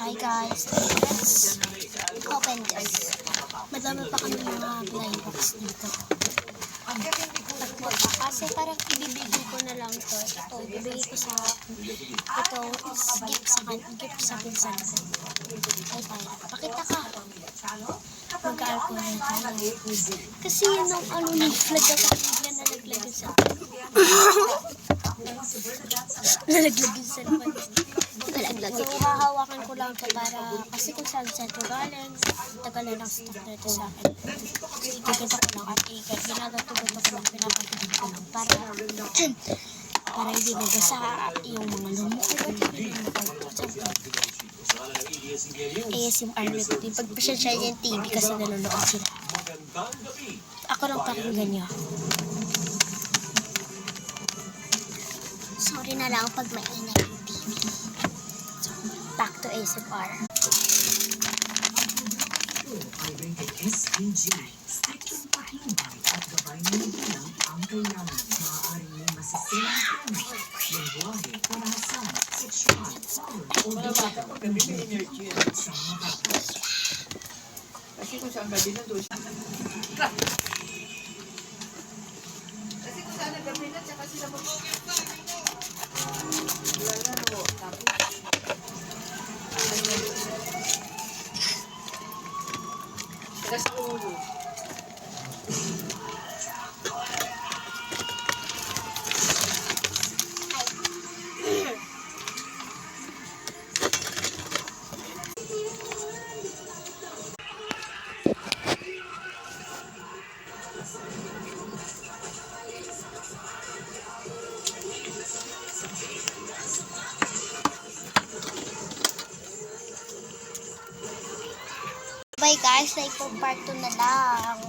Hi guys, let's open this. Madami pa kami mga blind box dito. Kasi parang ibibigay ko na lang to. Ito, ibibigay ko sa ito is gift sa pinsan ko. Ay tayo, pakita ka. Mag-alcohol na tayo. Kasi nung nag-flag ako, bigla nalaglag yun sa nalaglag yun sa laman. So, hahawakan ko lang ito para, kasi kung saan ito galing, tagal na lang stock na ito sa akin. Igaganda ko lang at ginagatugot ko lang, pinapagigit ko lang para hindi nagasa yung mga lumukod. ASMR na ito. Pagpasensya niya yung TV kasi nanonood sila. Ako lang pakinggan niyo. Sorry na lang pag maingat yung TV. Back to ASMR. SPG, striktong patnubay at gabay ng magulang ang kailangan. Maaaring may masisirang tema, lingwahe, karahasan, sexual, o bata sa mga bata. Kasi kung saan gabi na doon siya. Kasi kung saan gabi na, tsaka sila maglalaro. Tapos, sila sa ulo. Bye guys, like for part 2 na lang.